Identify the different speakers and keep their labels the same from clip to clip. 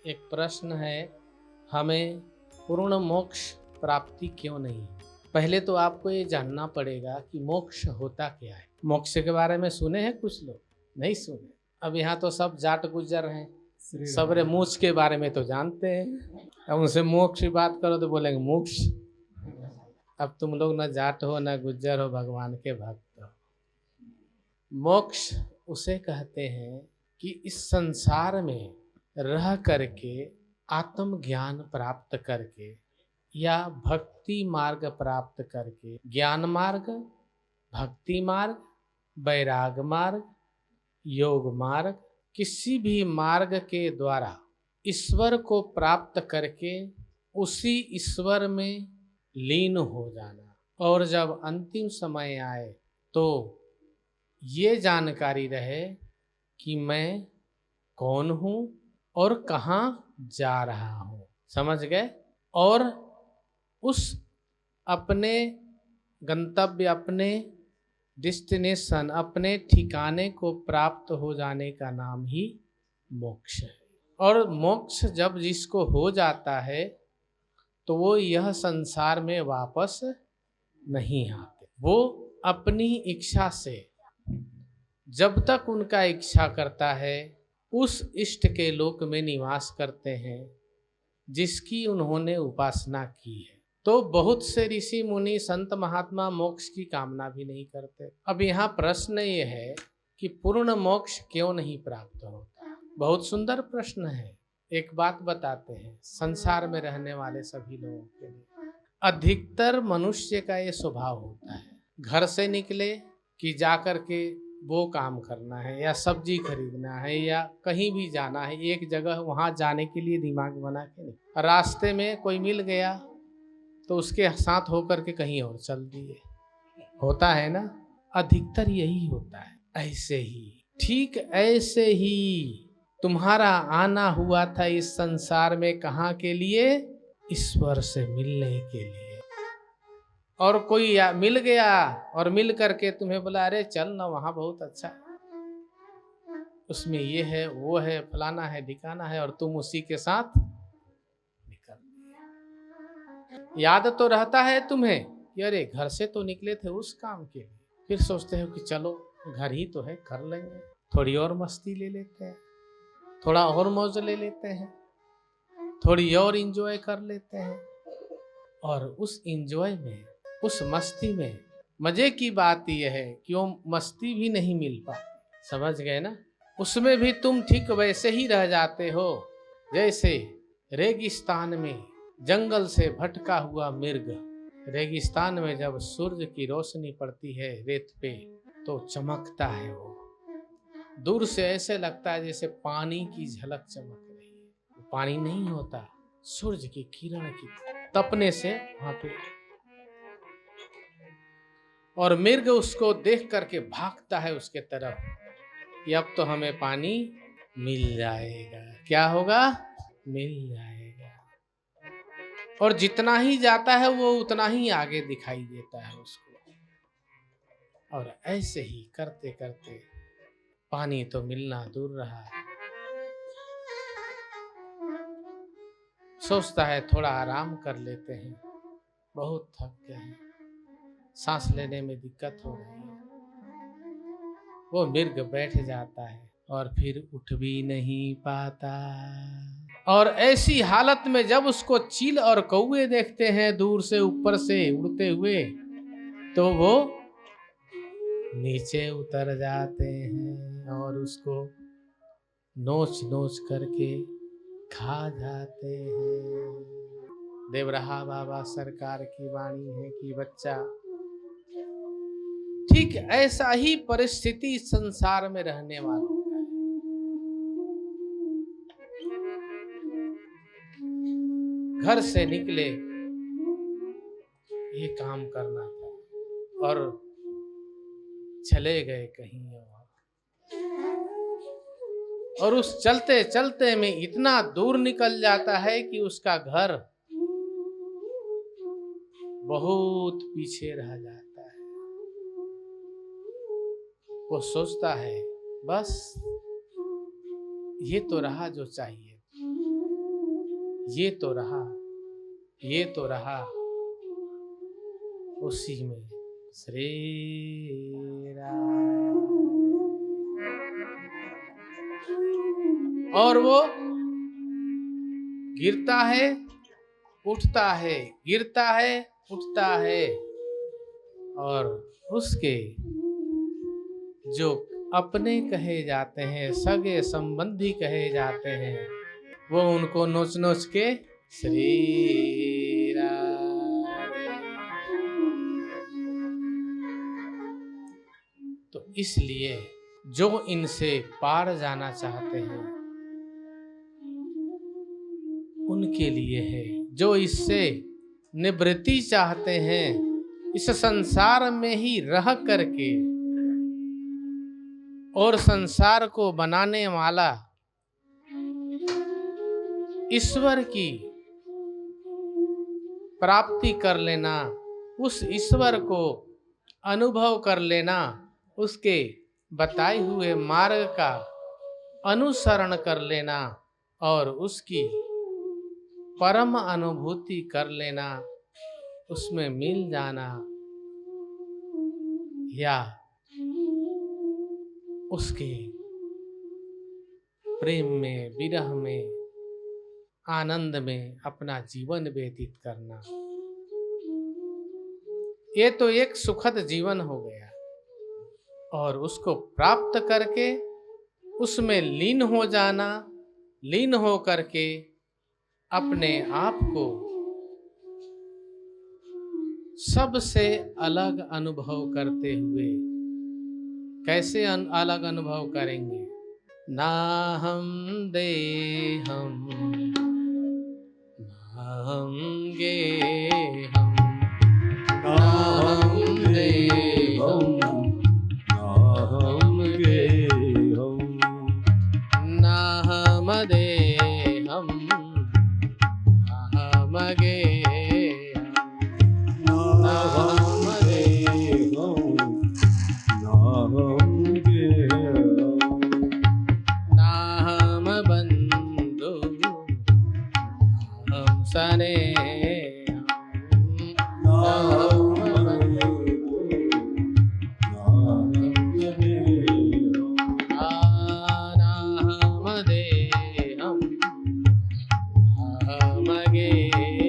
Speaker 1: एक प्रश्न है, हमें पूर्ण मोक्ष प्राप्ति क्यों नहीं? पहले तो आपको ये जानना पड़ेगा कि मोक्ष होता क्या है। मोक्ष के बारे में सुने हैं कुछ लोग? नहीं सुने। अब यहाँ तो सब जाट गुजर हैं, सबरे मोक्ष के बारे में तो जानते हैं। अब उनसे मोक्ष की बात करो तो बोलेंगे मोक्ष। अब तुम लोग न जाट हो न गुज्जर हो, भगवान के भक्त हो। मोक्ष उसे कहते हैं कि इस संसार में रह करके आत्म ज्ञान प्राप्त करके या भक्ति मार्ग प्राप्त करके, ज्ञान मार्ग, भक्ति मार्ग, वैराग मार्ग, योग मार्ग, किसी भी मार्ग के द्वारा ईश्वर को प्राप्त करके उसी ईश्वर में लीन हो जाना। और जब अंतिम समय आए तो ये जानकारी रहे कि मैं कौन हूँ और कहाँ जा रहा हूँ। समझ गए? और उस अपने गंतव्य, अपने डेस्टिनेशन, अपने ठिकाने को प्राप्त हो जाने का नाम ही मोक्ष है। और मोक्ष जब जिसको हो जाता है तो वो यह संसार में वापस नहीं आते। वो अपनी इच्छा से जब तक उनका इच्छा करता है उस इष्ट के लोक में निवास करते हैं जिसकी उन्होंने उपासना की है। तो बहुत से ऋषि मुनि संत महात्मा मोक्ष की कामना भी नहीं करते। अब यहाँ प्रश्न ये है कि पूर्ण मोक्ष क्यों नहीं प्राप्त होता? बहुत सुंदर प्रश्न है। एक बात बताते हैं संसार में रहने वाले सभी लोगों के लिए। अधिकतर मनुष्य का ये स्वभाव होता है, घर से निकले कि जा कर के वो काम करना है या सब्जी खरीदना है या कहीं भी जाना है, एक जगह वहाँ जाने के लिए दिमाग बना के नहीं। रास्ते में कोई मिल गया तो उसके साथ होकर के कहीं और चल दिए। होता है ना? अधिकतर यही होता है। ऐसे ही, ठीक ऐसे ही तुम्हारा आना हुआ था इस संसार में, कहाँ के लिए? ईश्वर से मिलने के लिए। और कोई मिल गया और मिल करके तुम्हें बोला अरे चल ना, वहाँ बहुत अच्छा है, उसमें ये है वो है, फलाना है ढिकाना है, और तुम उसी के साथ निकल दिए। याद तो रहता है तुम्हें कि अरे घर से तो निकले थे उस काम के लिए, फिर सोचते हो कि चलो घर ही तो है, कर लेंगे, थोड़ी और मस्ती ले लेते हैं, थोड़ा और मौज ले लेते हैं, थोड़ी और इंजॉय कर लेते हैं। और उस इंजॉय में, उस मस्ती में मजे की बात यह है कि वो मस्ती भी नहीं मिल पाती। समझ गए ना? उसमें भी तुम ठीक वैसे ही रह जाते हो जैसे रेगिस्तान में जंगल से भटका हुआ मिर्ग। रेगिस्तान में जब सूर्य की रोशनी पड़ती है रेत पे तो चमकता है, वो दूर से ऐसे लगता है जैसे पानी की झलक चमक रही है। पानी नहीं होता, सूर्य की किरण की तपने से वहां पे, और मिर्ग उसको देख करके भागता है उसके तरफ कि अब तो हमें पानी मिल जाएगा। क्या होगा? मिल जाएगा। और जितना ही जाता है वो उतना ही आगे दिखाई देता है उसको। और ऐसे ही करते करते पानी तो मिलना दूर रहा। सोचता है थोड़ा आराम कर लेते हैं, बहुत थक गए हैं, सांस लेने में दिक्कत हो रही है। वो मिर्ग बैठ जाता है और फिर उठ भी नहीं पाता। और ऐसी हालत में जब उसको चील और कौवे देखते हैं दूर से ऊपर से उड़ते हुए, तो वो नीचे उतर जाते हैं और उसको नोच नोच करके खा जाते हैं। देवरहा बाबा सरकार की वाणी है कि बच्चा, ठीक ऐसा ही परिस्थिति संसार में रहने वालों का है। घर से निकले, ये काम करना था और चले गए कहीं और उस चलते चलते में इतना दूर निकल जाता है कि उसका घर बहुत पीछे रह जाता है। वो सोचता है बस ये तो रहा जो चाहिए, ये तो रहा, ये तो रहा उसी में श्री राम। और वो गिरता है, उठता है, गिरता है, उठता है, और उसके जो अपने कहे जाते हैं, सगे संबंधी कहे जाते हैं, वो उनको नोच नोच के श्री राधे। तो इसलिए जो इनसे पार जाना चाहते हैं उनके लिए है, जो इससे निवृत्ति चाहते हैं, इस संसार में ही रह करके और संसार को बनाने वाला ईश्वर की प्राप्ति कर लेना, उस ईश्वर को अनुभव कर लेना, उसके बताए हुए मार्ग का अनुसरण कर लेना और उसकी परम अनुभूति कर लेना, उसमें मिल जाना, या उसके प्रेम में, विरह में, आनंद में अपना जीवन व्यतीत करना, ये तो एक सुखद जीवन हो गया। और उसको प्राप्त करके उसमें लीन हो जाना, लीन हो करके अपने आप को सबसे अलग अनुभव करते हुए, कैसे अलग अनुभव करेंगे? ना हम देहम ना हम गेहम, ना हम देहम ना हम गेहम, ना हम देहम ना हम गेहम, ना हम देहम ना हम गेहम, ना हम बंधु ना हम सने, ना हम बंधु ना हम सने, ना हम देहम ना हम गेहम,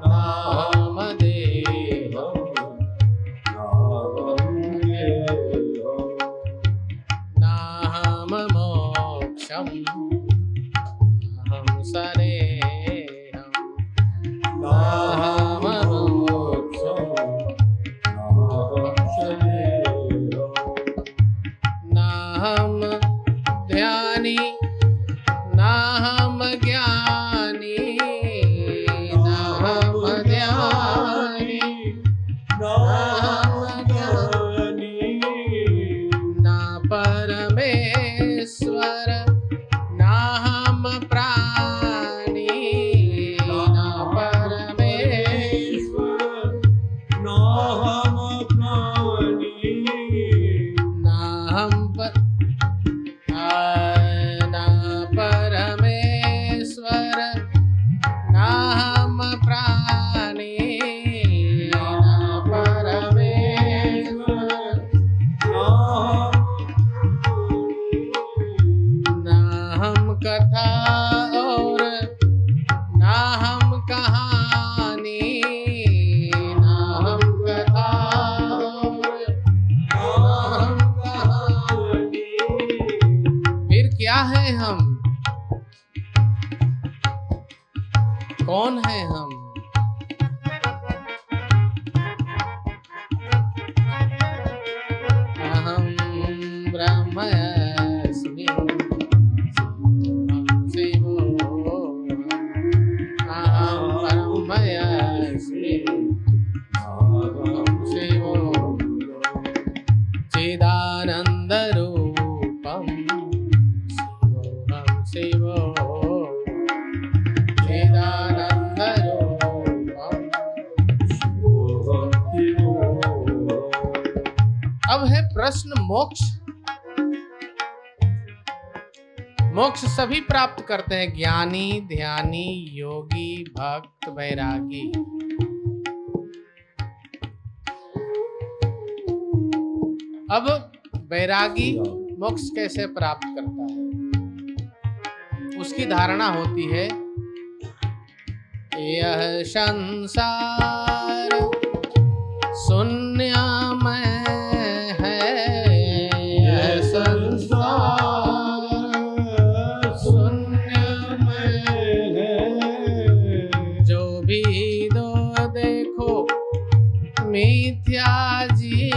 Speaker 1: ना हम देहम ना हम मोक्षम हम सनेहम, ना हम मोक्षम हम सनेहम, ना हम ध्यानी ना हम ज्ञानी, ना हम ध्यानी ना हम ज्ञानी, ना परमेश्वर ना हम प्राणी, ना परमेश्वर ना हम प्राणी, ना हम ना परमेश्वर ना हम प्राणी, ना परमेश्वर ना हम कथा और ना हम कहानी, ना हम कथा और ना हम कहानी, फिर क्या है हम? कौन है हम? अहम ब्रह्मास्मि शिवोऽहम्, अहम ब्रह्मास्मि शिवोऽहम्, चिदानंद रूपम शिवोऽहम् शिवोऽहम्, चिदानंद रूपम शिवोऽहम् शिवोऽहम्। अब है प्रश्न मोक्ष। मोक्ष सभी प्राप्त करते हैं, ज्ञानी, ध्यानी, योगी, भक्त, वैरागी। अब वैरागी मोक्ष कैसे प्राप्त करता है? उसकी धारणा होती है यह संसार शून्यमय है, यह संसार शून्यमय है, जो भी दो देखो मिथ्या जी,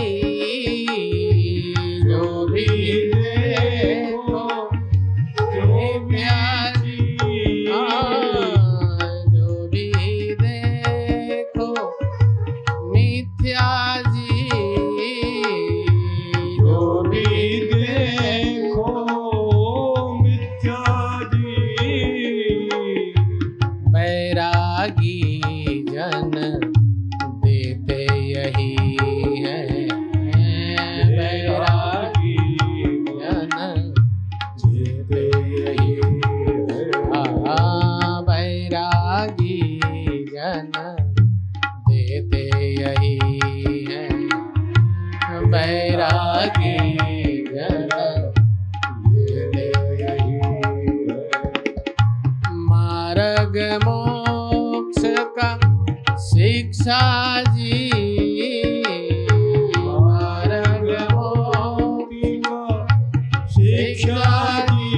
Speaker 1: जो भी देखो मिथ्या जी, जो भी देखो मिथ्या जी, जो भी देखो मिथ्या जी। बैरागी जन देते यही है, बैरागी जन देते यही है, बैरागी जन देते यही है, बैरागी जन देते यही है। मार्ग मोक्ष का शिक्षा जी, मार्ग मोक्ष का शिक्षा जी,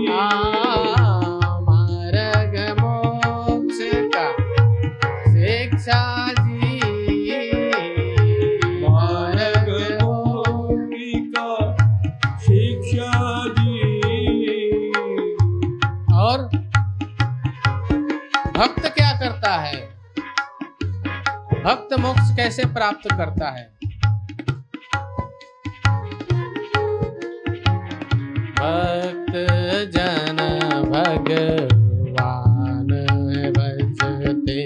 Speaker 1: मार्ग मोक्ष का शिक्षा जी, मार्ग मोक्ष का शिक्षा जी। और भक्त क्या करता है? भक्त मोक्ष कैसे प्राप्त करता है? भक्त जन भगवान भजते,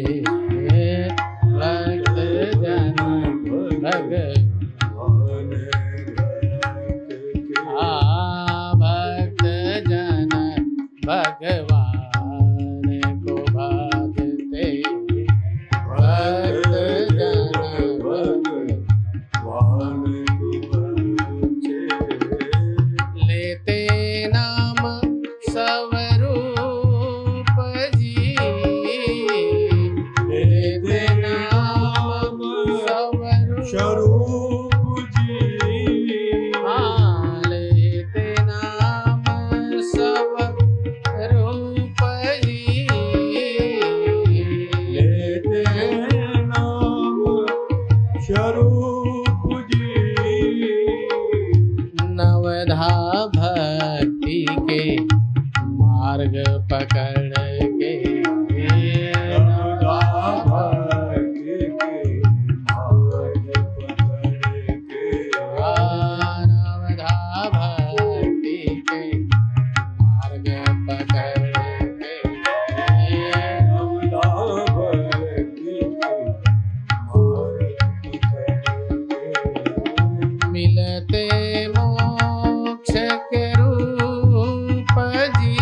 Speaker 1: भक्त जन भगवान भक्त जन भगवान को भजते, भक्त जन भगवान को भजते, लेते नाम स्वरूप जी, लेते नाम स्वरूप जी, लेते नाम स्वरूप जी, लेते नाम स्वरूप जी। नवधा भक्ति के मार्ग पकड़ के, नवधा भक्ति के मार्ग पकड़ के, नवधा भक्ति के मार्ग पकड़ के, नवधा भक्ति के मार्ग पकड़ के, मिलते मोक्ष के रूप जी,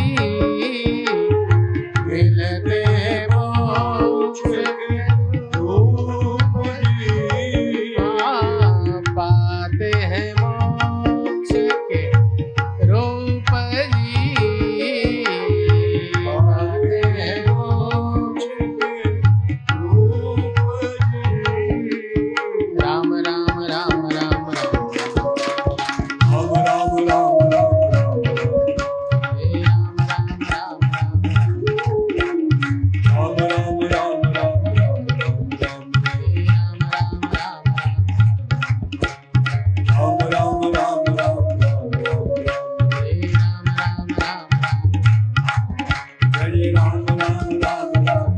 Speaker 1: मिलते मोक्ष के रूप जी, पाते हैं मोक्ष के रूप जी, पाते हैं मोक्ष के रूप जी। राम राम राम राम राम, राम राम राम राम राम, हे राम राम राम राम, राम राम राम राम राम राम, हे राम राम राम राम, राम राम राम राम राम राम, हे राम राम राम राम, हरे राम राम राम राम,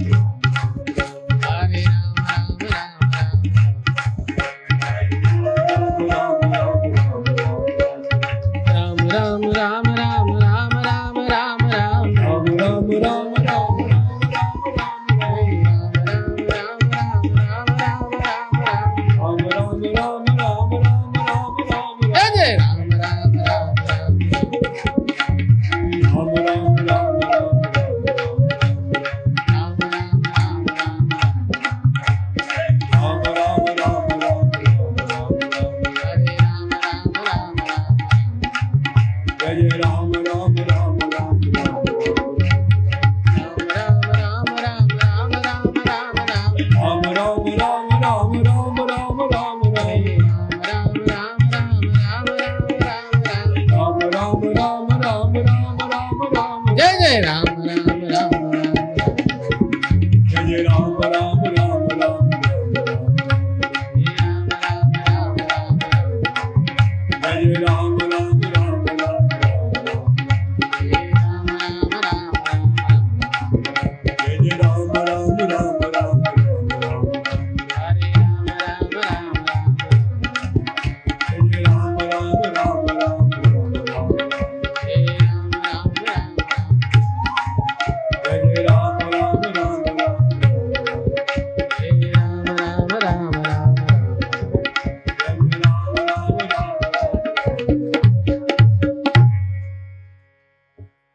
Speaker 1: हरे राम राम राम राम, राम राम राम राम राम राम राम, राम राम राम राम राम राम,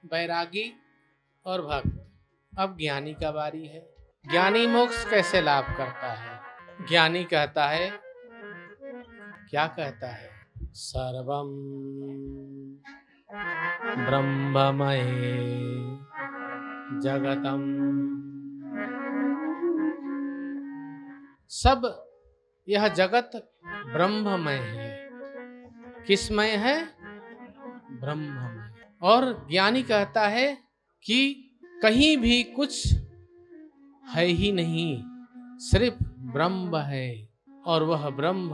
Speaker 1: वैरागी और भक्त। अब ज्ञानी का बारी है। ज्ञानी मोक्ष कैसे लाभ करता है? ज्ञानी कहता है, क्या कहता है? सर्वम ब्रह्ममय जगतम। सब यह जगत ब्रह्ममय है। किसमय है? ब्रह्ममय। और ज्ञानी कहता है कि कहीं भी कुछ है ही नहीं, सिर्फ ब्रह्म है। और वह ब्रह्म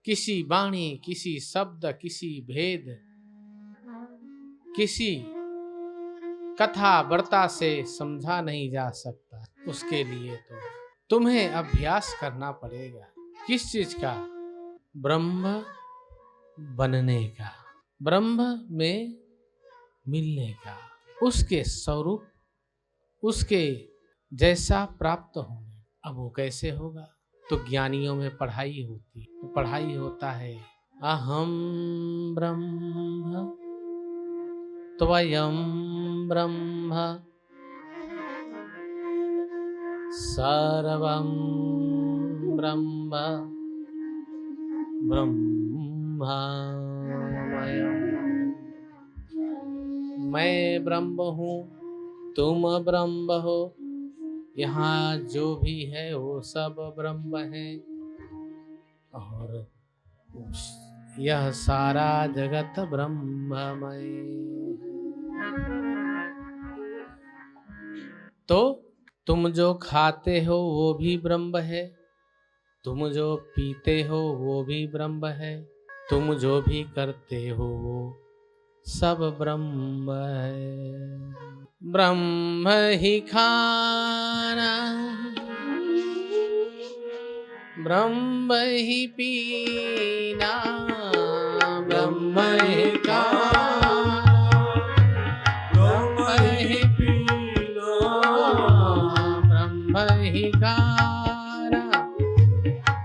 Speaker 1: किसी वाणी, किसी शब्द, किसी भेद, किसी कथा वार्ता से समझा नहीं जा सकता। उसके लिए तो तुम्हें अभ्यास करना पड़ेगा। किस चीज का? ब्रह्म बनने का, ब्रह्म में मिलने का, उसके स्वरूप, उसके जैसा प्राप्त होने। अब वो कैसे होगा? तो ज्ञानियों में पढ़ाई होती है। पढ़ाई होता है, अहम ब्रह्म त्वयं ब्रह्म सर्वं ब्रह्म ब्रह्ममयम्। मैं ब्रह्म हूँ, तुम ब्रह्म हो, यहाँ जो भी है वो सब ब्रह्म है। और यह सारा जगत ब्रह्ममय। तो तुम जो खाते हो वो भी ब्रह्म है, तुम जो पीते हो वो भी ब्रह्म है, तुम जो भी करते हो वो सब ब्रह्म है। ब्रह्म ही खाना, ब्रह्म ही पीना, ब्रह्म ही खाना, ब्रह्म ही पीना, ब्रह्म ही खाना,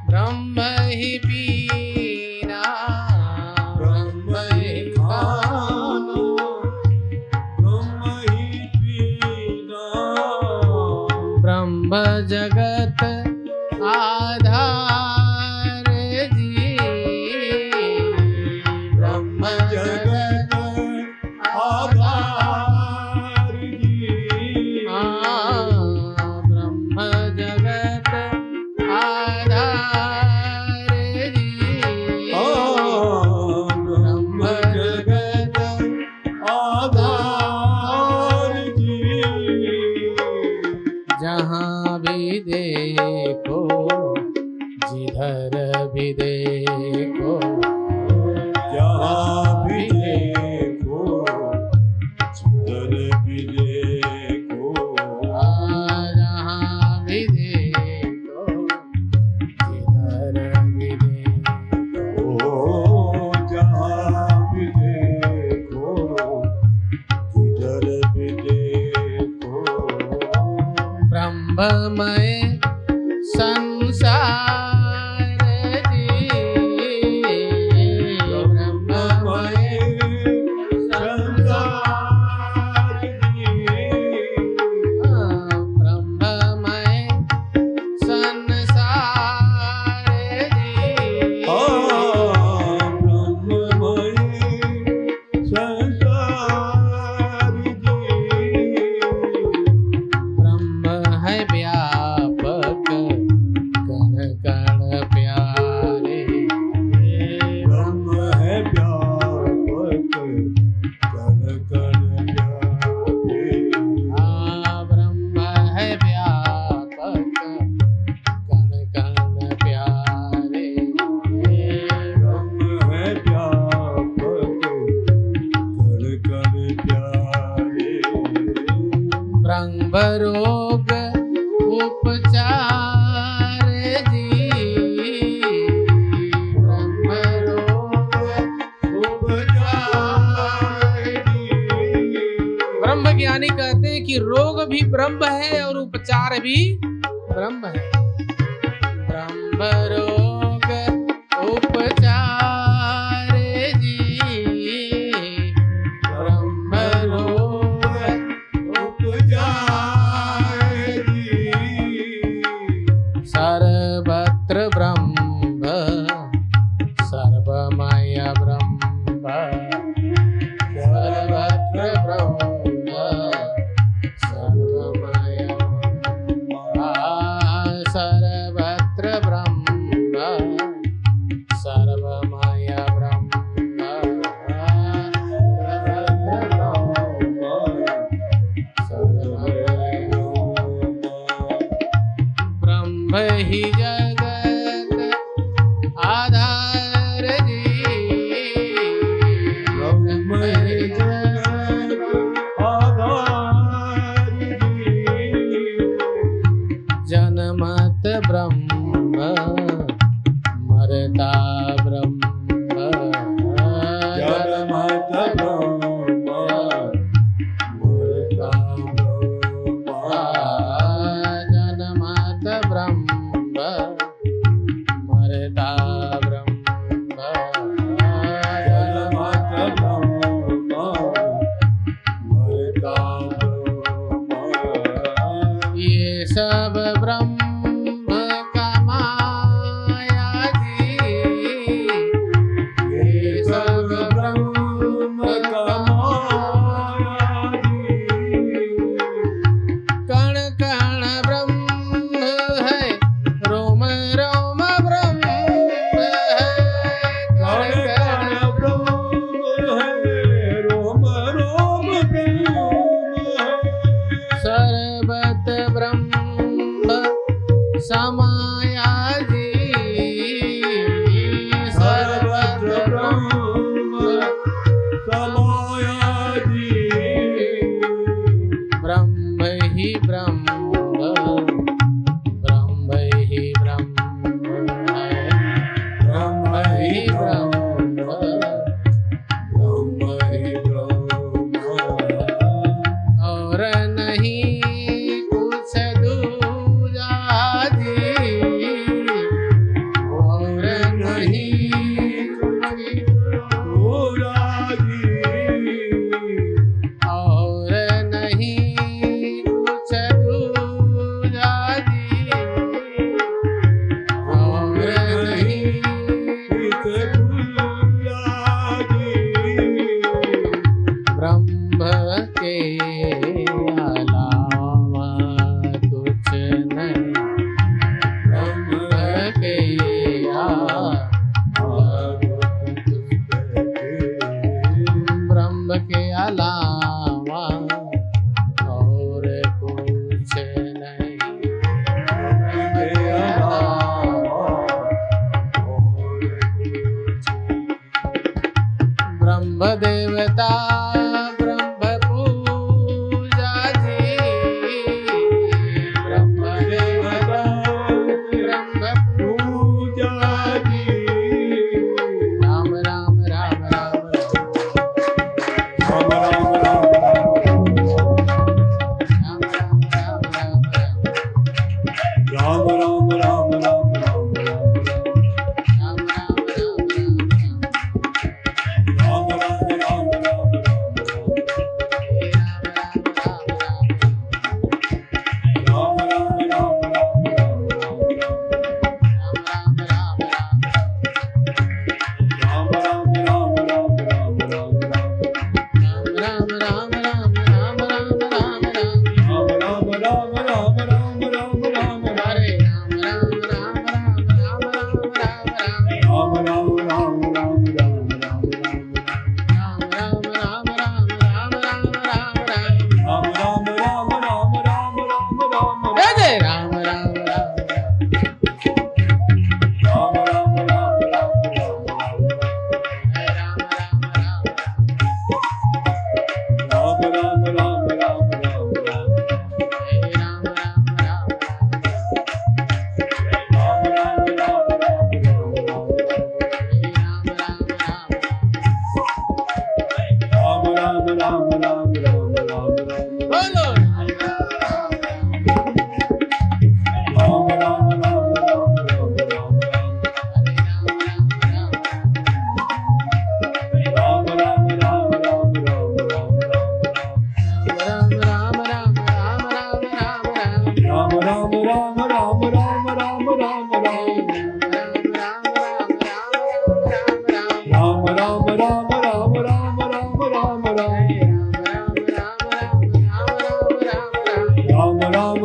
Speaker 1: ब्रह्म ही पीना, ब्रह्म ही खाना, ब्रह्म ही पीना। ब्रह्म जगत आधार जी, ब्रह्म जगत आधार जी, ब्रह्म जगत आधार जी, ब्रह्म जगत आधार जी। जहाँ भी देखो, जिधर भी देखो, जहाँ भी देखो, जिधर भी देखो, जहाँ भी देखो, जिधर भी देखो, जहाँ भी देखो, जिधर भी देखो। ब्रह्ममय संसार जी, ब्रह्ममय संसार जी, ब्रह्ममय संसार जी, ब्रह्ममय संसार जी। ब्रह्म है व्यापक ब्रह्म रोग उपचार जी, ब्रह्म रोग उपचार जी। ब्रह्म ज्ञानी कहते हैं कि रोग भी ब्रह्म है और उपचार भी ब्रह्म है। ब्रह्म रोग उपचार जी, ब्रह्म रोग उपचार जी। सर्वत्र ब्रह्म सर्वमय ब्रह्म, सर्वत्र ब्रह्म सर्वमय ब्रह्म, सर्वत्र ब्रह्म सर्वमय ब्रह्म, सर्वमय ब्रह्म ही जगत आधार जी, ब्रह्म ही जगत आधार जी। जनमत ब्रह्म मरता ब्रह्म, जनमत ब्रह्म मरता ब्रह्म, जनमत ब्रह्म मरता ब्रह्म, जनमत ब्रह्म मरता ब्रह्म। ये सब ब्रह्म का माया जी, ये सब ब्रह्म का माया जी। कण कण ब्रह्म है, रोम रोम ब्रह्म है, कण कण ब्रह्म है, रोम रोम ब्रह्म है। सर्वत ब्रह्म समाया जी, सर्वत ब्रह्म समाया जी। ब्रह्म ही ब्रह्म, ब्रह्म ही ब्रह्म है, ब्रह्म ही ब्रह्म, ब्रह्म ही ब्रह्म और नहीं कुछ दूजा जी, और नहीं कुछ दूजा जी, और नहीं कुछ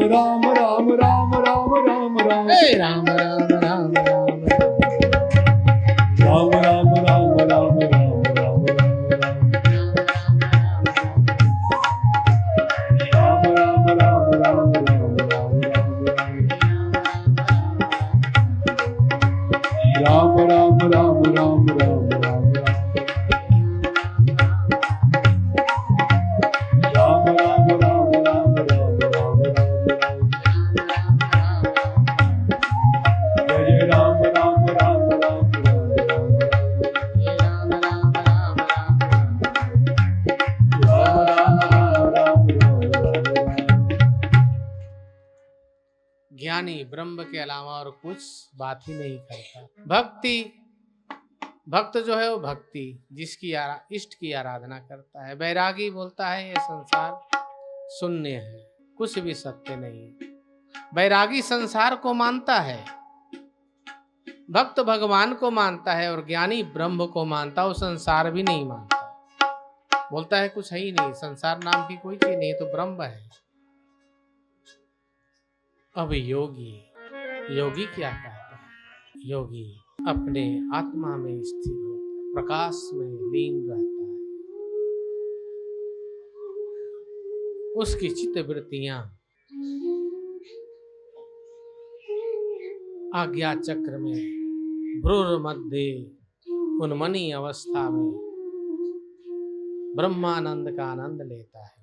Speaker 2: राम राम राम राम राम राम
Speaker 1: हे राम राम राम राम
Speaker 2: राम राम राम राम राम राम राम राम राम राम राम
Speaker 1: ज्ञानी ब्रह्म के अलावा और कुछ बात ही नहीं करता। भक्त जो है वो भक्ति जिसकी इष्ट की आराधना करता है। बैरागी बोलता है ये संसार शून्य है, कुछ भी सत्य नहीं है। बैरागी संसार को मानता है, भक्त भगवान को मानता है, और ज्ञानी ब्रह्म को मानता है, वो संसार भी नहीं मानता। बोलता है कुछ है ही नहीं, संसार नाम की कोई चीज नहीं, तो ब्रह्म है। अब योगी क्या कहता है? योगी अपने आत्मा में स्थिर होता है, प्रकाश में लीन रहता है। उसकी चित्त वृत्तियां आज्ञा चक्र में भ्रूर मध्य उन्मनी अवस्था में ब्रह्मानंद का आनंद लेता है।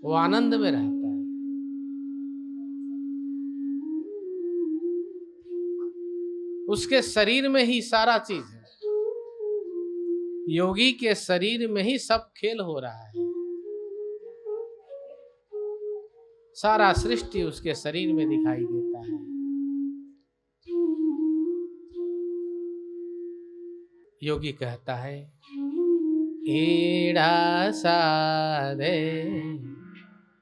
Speaker 1: वो आनंद में रहता है। उसके शरीर में ही सारा चीज है। योगी के शरीर में ही सब खेल हो रहा है। सारा सृष्टि उसके शरीर में दिखाई देता है। योगी कहता है एड़ा साधे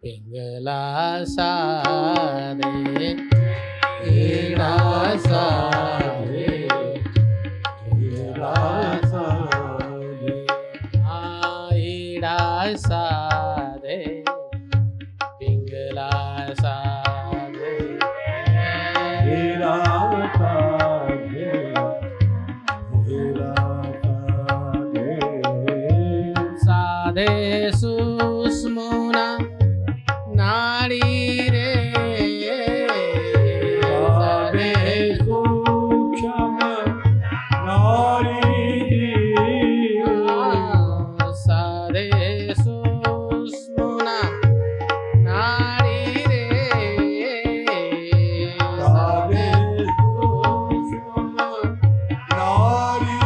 Speaker 1: पिंगला साधे, एड़ा साधे पिंगला साधे, एड़ा साधे पिंगला साधे, एड़ा साधे साधे सुष्मुना नाड़ी रे, साधे सूक्ष्म नाड़ी, साधे सुष्मुना नाड़ी रे, साधे सूक्ष्म नाड़ी,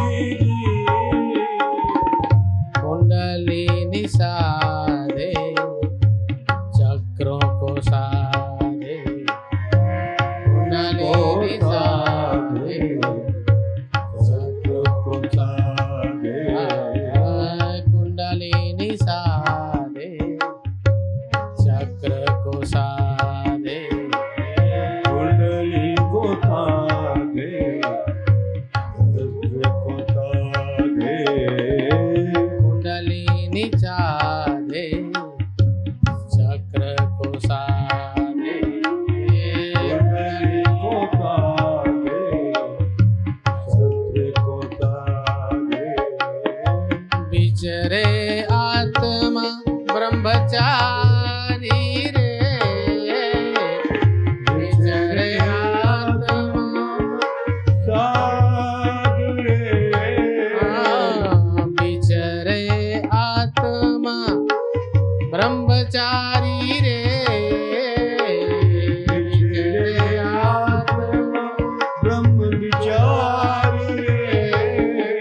Speaker 1: कुंडलिनी साधे चक्रों को साधे, कुंडलिनी साधे चक्रों को साधे, कुंडलिनी साधे चक्र को साधे,
Speaker 2: कुंडली को साधे चक्र को साधे,
Speaker 1: कुंडलिनी साधे चक्र को साधे,
Speaker 2: कुंडली को साधे चक्र को साधे,
Speaker 1: विचरे आत्मा ब्रह्मचारी रे, विचरे आत्मा
Speaker 2: साधु रे,
Speaker 1: विचरे आत्मा ब्रह्मचारी रे, विचरे आत्मा
Speaker 2: ब्रह्म विचारी रे,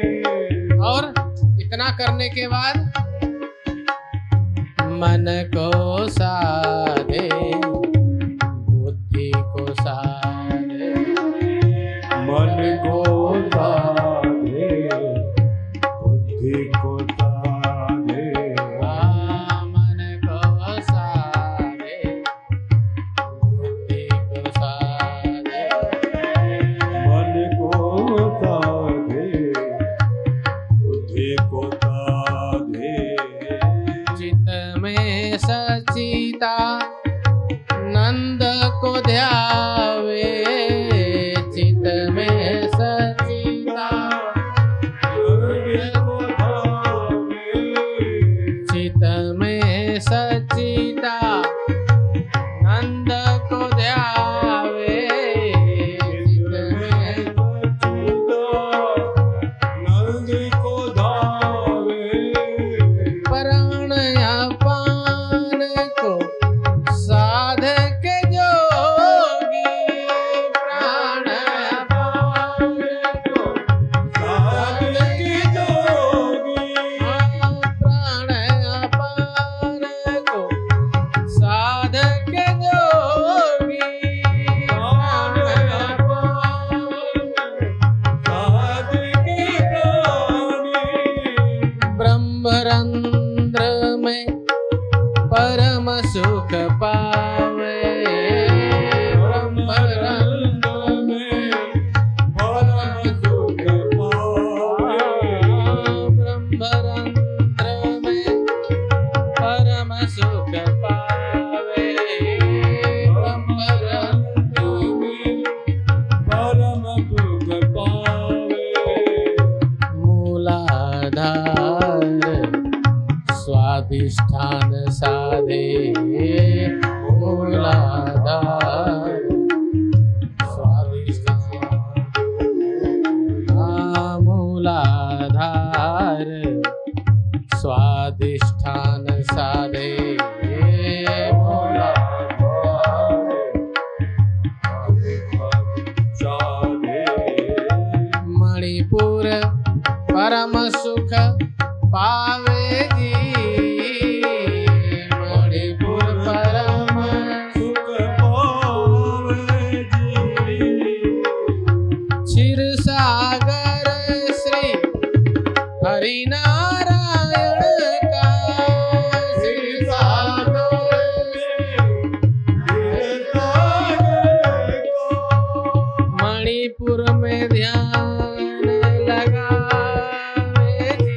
Speaker 1: और इतना करने के बाद मन को साधे बुद्धि को साधे,
Speaker 2: मन को साधे बुद्धि को साधे,
Speaker 1: मन को साधे बुद्धि को साधे,
Speaker 2: मन को साधे बुद्धि को साधे,
Speaker 1: चित्त में सचिता नंद को ध्यावे चित में सचिता, चित में सचिता नंद को ध्यावे चित में
Speaker 2: नंद को धावे
Speaker 1: प्राण अपान को साधक जोगी, प्राण अपान को
Speaker 2: साधक जोगी
Speaker 1: प्राण अपान को साधक जोगी, प्राण अपान
Speaker 2: साधक प्राणी
Speaker 1: ब्रह्मरंध्र में परम सुख पावे, ब्रह्मरंध्र
Speaker 2: में परम सुख पावे
Speaker 1: ब्रह्मरंध्र में परम सुख पावे, ब्रह्मरंध्र
Speaker 2: में परम सुख पावे
Speaker 1: मूलाधार स्वाधिष्ठान साधे, मूलाधार स्वाधिष्ठान, मूलाधार स्वाधिष्ठान साधे, मणिपुर परम सुख पावे जी, मणिपुर परम
Speaker 2: सुख पावे जी
Speaker 1: क्षीर सागर श्री हरिनारायण का, क्षीर सागर मणिपुर में ध्यान लगावे जी,